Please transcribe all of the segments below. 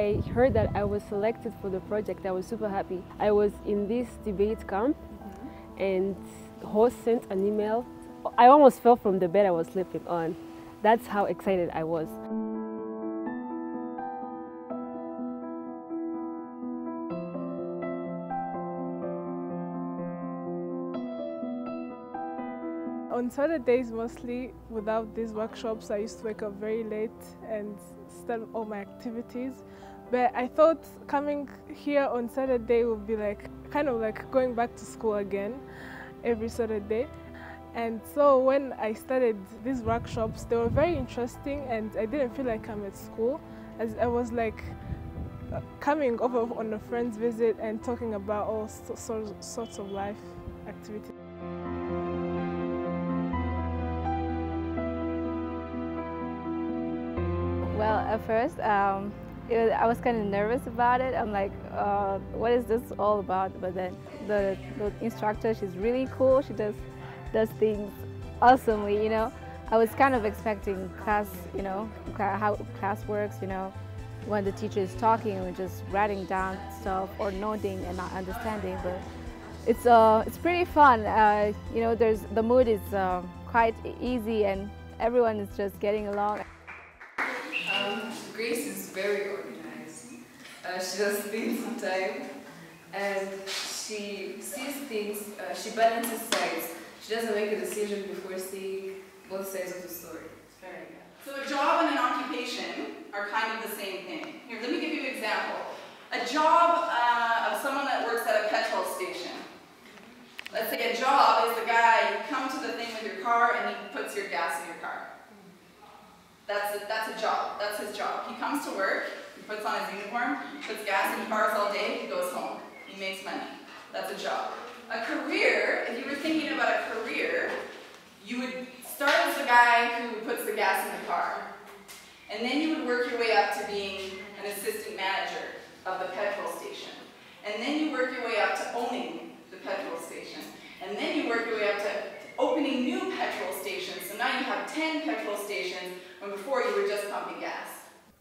I heard that I was selected for the project, I was super happy. I was in this debate camp and host sent an email. I almost fell from the bed I was sleeping on. That's how excited I was. On Saturdays mostly, without these workshops, I used to wake up very late and start all my activities. But I thought coming here on Saturday would be kind of like going back to school again every Saturday. And so when I started these workshops, they were very interesting and I didn't feel like I'm at school, as I was like coming over on a friend's visit and talking about all sorts of life activities. Well, at first, I was kind of nervous about it. I'm like, what is this all about? But then the instructor, she's really cool. She does things awesomely, you know. I was kind of expecting class, you know, how class works, you know, when the teacher is talking and we're just writing down stuff or nodding and not understanding. But it's pretty fun. You know, the mood is quite easy and everyone is just getting along. Grace is very organized. She does things on time, and she sees things, she balances sides. She doesn't make a decision before seeing both sides of the story. It's very good. So a job and an occupation are kind of the same thing. Here, let me give you an example. A job of someone that works at a petrol station. Let's say a job is the guy, you come to the thing with your car and he puts your gas in your car. That's a job. That's his job. He comes to work, he puts on his uniform, puts gas in cars all day, he goes home. He makes money. That's a job. A career, if you were thinking about a career, you would start as the guy who puts the gas in the car. And then you would work your way up to being an assistant manager of the petrol station. And then you work your way up to owning the petrol station. And then you work your way up to opening new petrol stations. So now you have 10 petrol stations when before you were just pumping gas.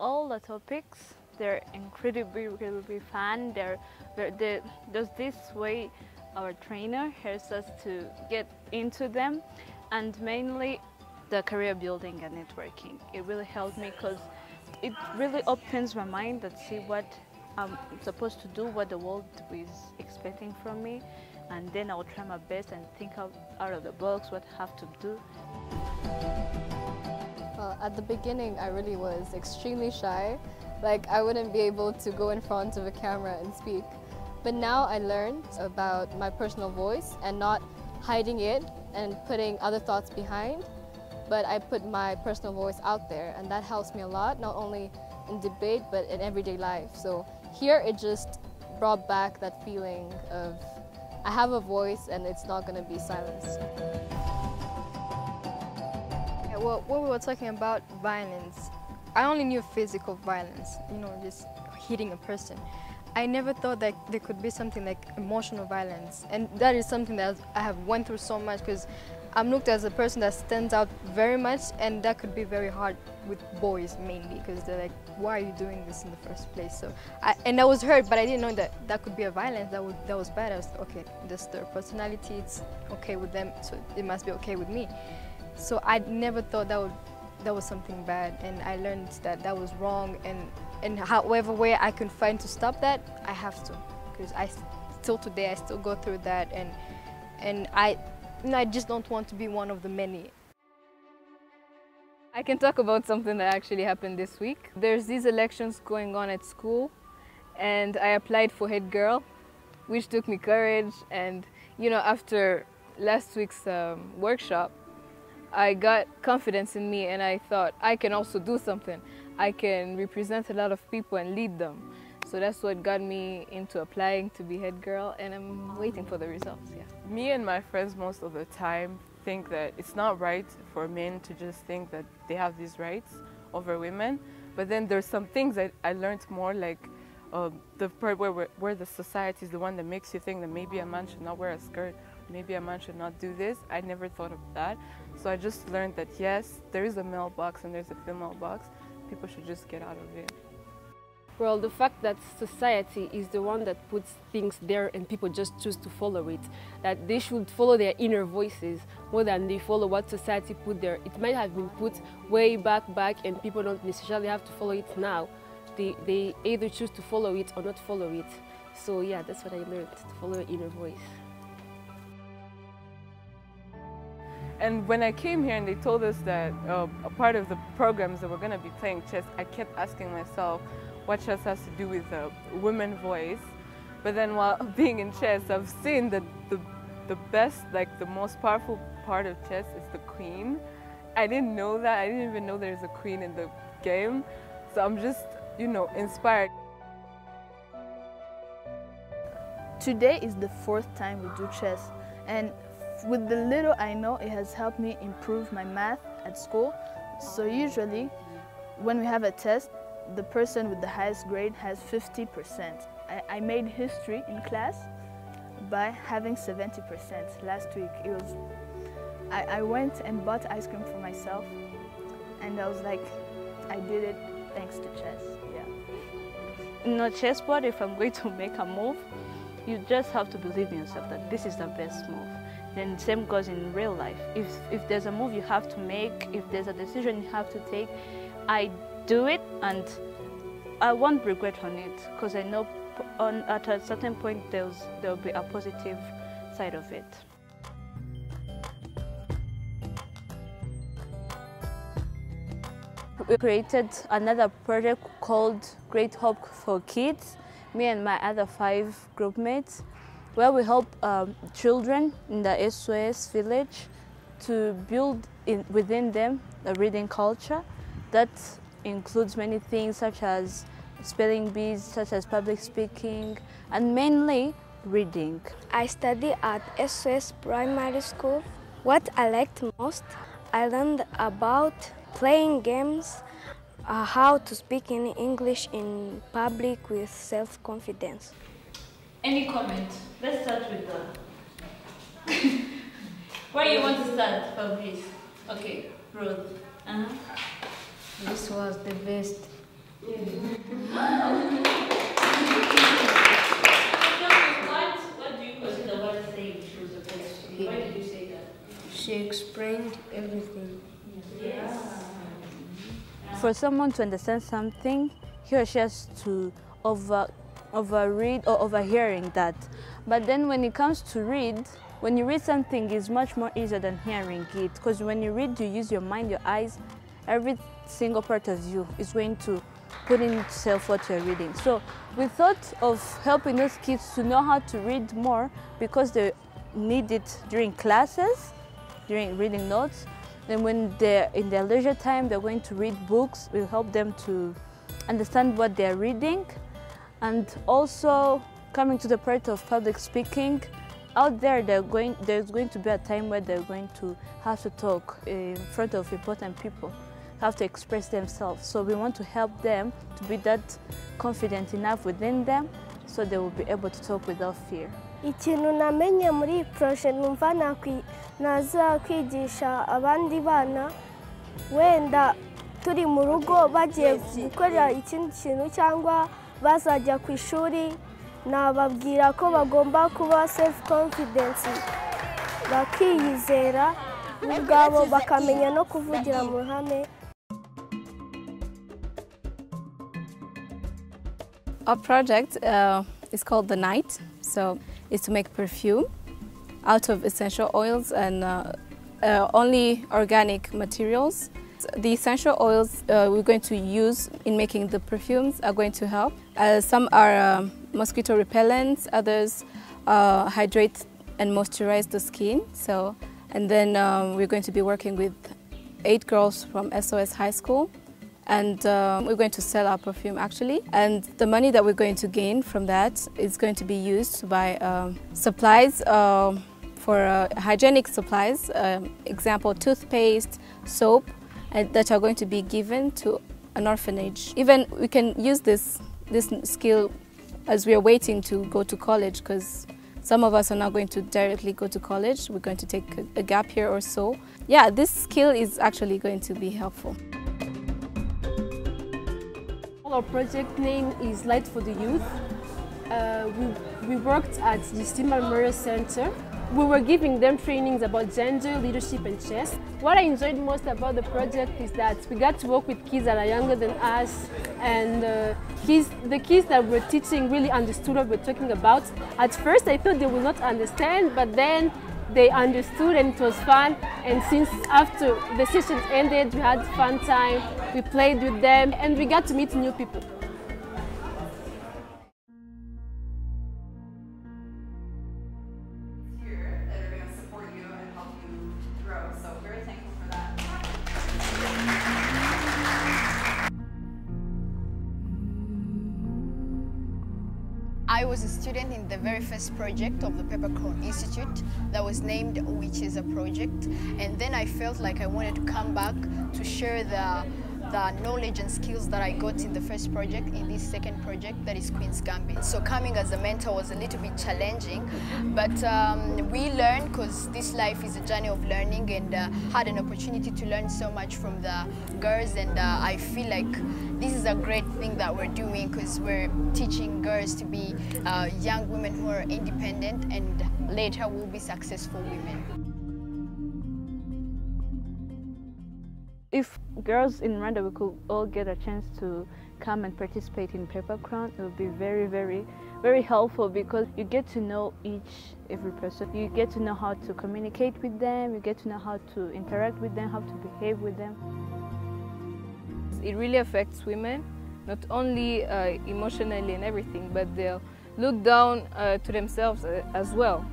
All the topics, they're incredibly fun. There's this way our trainer helps us to get into them, and mainly the career building and networking. It really helped me because it really opens my mind and see what I'm supposed to do, what the world is expecting from me, and then I'll try my best and think out of the box what I have to do. Well, at the beginning, I really was extremely shy. Like, I wouldn't be able to go in front of a camera and speak. But now I learned about my personal voice and not hiding it and putting other thoughts behind, but I put my personal voice out there, and that helps me a lot, not only in debate, but in everyday life. So here it just brought back that feeling of I have a voice and it's not going to be silenced. Well, when we were talking about violence, I only knew physical violence, you know, just hitting a person. I never thought that there could be something like emotional violence, and that is something that I have went through so much because I'm looked as a person that stands out very much, and that could be very hard with boys mainly because they're like, why are you doing this in the first place? So I was hurt, but I didn't know that that could be a violence that was bad. I was okay, this is their personality, it's okay with them, so it must be okay with me. So I never thought that was something bad, and I learned that that was wrong, and however way I can find to stop that, I have to, because still today I still go through that, and I just don't want to be one of the many. I can talk about something that actually happened this week. There's these elections going on at school, and I applied for head girl, which took me courage, and you know, after last week's workshop, I got confidence in me, and I thought I can also do something. I can represent a lot of people and lead them. So that's what got me into applying to be head girl, and I'm waiting for the results. Yeah. Me and my friends most of the time think that it's not right for men to just think that they have these rights over women. But then there's some things that I learned more, like the part where the society is the one that makes you think that maybe a man should not wear a skirt, maybe a man should not do this. I never thought of that. So I just learned that yes, there is a male box and there's a female box. People should just get out of it. Well, the fact that society is the one that puts things there and people just choose to follow it, that they should follow their inner voices more than they follow what society put there. It might have been put way back and people don't necessarily have to follow it now. They either choose to follow it or not follow it. So yeah, that's what I learned, to follow your inner voice. And when I came here and they told us that a part of the programs that we're going to be playing chess, I kept asking myself what chess has to do with the woman voice. But then while being in chess, I've seen that the best, like the most powerful part of chess is the queen. I didn't know that. I didn't even know there's a queen in the game. So I'm just, you know, inspired. Today is the 4th time we do chess, and with the little I know, it has helped me improve my math at school. So usually, when we have a test, the person with the highest grade has 50%. I made history in class by having 70%. Last week, I went and bought ice cream for myself, and I was like, I did it thanks to chess, yeah. In a chessboard, if I'm going to make a move, you just have to believe in yourself that this is the best move. Then same goes in real life. If there's a move you have to make, if there's a decision you have to take, I do it and I won't regret on it, because I know at a certain point there'll be a positive side of it. We created another project called Great Hope for Kids, me and my other 5 group mates, where we help children in the SOS village to build within them a reading culture that includes many things such as spelling bees, such as public speaking, and mainly reading. I study at SOS Primary School. What I liked most, I learned about playing games, how to speak in English in public with self-confidence. Any comment? Let's start with the... Where you want to start, Fabrice? Okay, Ruth. This was the best. What do you consider what saying she was the best? Why did you say that? She explained everything. Yes. For someone to understand something, he or she has to overread or overhearing that. But then when it comes to read, when you read something, it's much more easier than hearing it, because when you read, you use your mind, your eyes, every single part of you is going to put in itself what you're reading. So we thought of helping those kids to know how to read more, because they need it during classes, during reading notes. And when they're in their leisure time, they're going to read books. We'll help them to understand what they're reading. And also, coming to the part of public speaking, out there there's going to be a time where they're going to have to talk in front of important people, have to express themselves. So we want to help them to be that confident enough within them, so they will be able to talk without fear. Ikintu namenye muri projet numva naza kwigisha abandi bana, wenda turi mu rugo bagiye gukora ikindi kintu cyangwa bazajya ku ishuri, nababwira ko bagomba kuba self confidence, bakiyizera ubwabo, bakamenya no kuvugira mu ruhame. Our project is called The Night, so it's to make perfume out of essential oils and only organic materials. The essential oils we're going to use in making the perfumes are going to help. Some are mosquito repellents, others hydrate and moisturize the skin. So, and then we're going to be working with 8 girls from SOS High School, and we're going to sell our perfume actually. And the money that we're going to gain from that is going to be used to buy supplies for hygienic supplies, example toothpaste, soap, that are going to be given to an orphanage. Even we can use this skill as we are waiting to go to college, because some of us are not going to directly go to college. We're going to take a gap year or so. Yeah, this skill is actually going to be helpful. Our project name is Light for the Youth. We worked at the STEAM Memorial Center. We were giving them trainings about gender, leadership and chess. What I enjoyed most about the project is that we got to work with kids that are younger than us, and the kids that we're teaching really understood what we're talking about. At first I thought they would not understand, but then they understood and it was fun. And since after the sessions ended, we had fun time, we played with them and we got to meet new people. I was a student in the very first project of the Peppercorn Institute that was named Witches a Project, and then I felt like I wanted to come back to share the knowledge and skills that I got in the first project in this second project, that is Queen's Gambit. So coming as a mentor was a little bit challenging, but we learned, because this life is a journey of learning, and had an opportunity to learn so much from the girls, and I feel like this is a great thing that we're doing, because we're teaching girls to be young women who are independent and later will be successful women. If girls in Rwanda we could all get a chance to come and participate in Peppercorn, it would be very, very, very helpful, because you get to know every person. You get to know how to communicate with them, you get to know how to interact with them, how to behave with them. It really affects women, not only emotionally and everything, but they'll look down to themselves as well.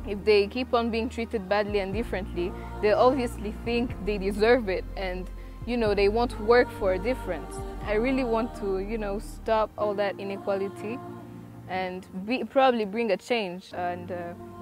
If they keep on being treated badly and differently, they obviously think they deserve it, and they won't work for a difference. I really want to stop all that inequality and probably bring a change and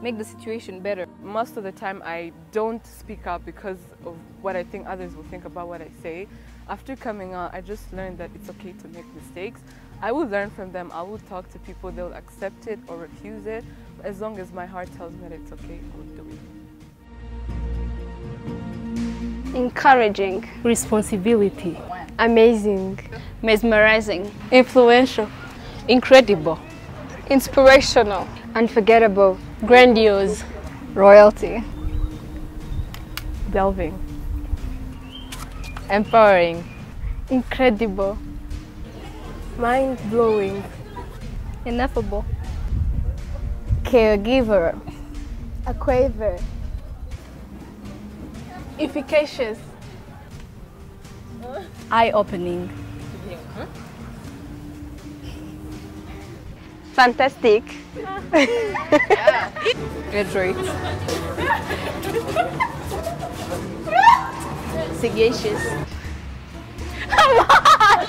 make the situation better. Most of the time I don't speak up because of what I think others will think about what I say. After coming out, I just learned that it's okay to make mistakes. I will learn from them, I will talk to people, they'll accept it or refuse it. As long as my heart tells me that it's okay, I will do it. Encouraging. Responsibility. Amazing. Mesmerizing. Influential. Incredible. Inspirational. Unforgettable. Grandiose. Royalty. Delving. Empowering. Incredible. Mind-blowing. Ineffable. Caregiver. A quaver. Efficacious. Eye-opening. Fantastic. Adroit. Sagacious. Come on!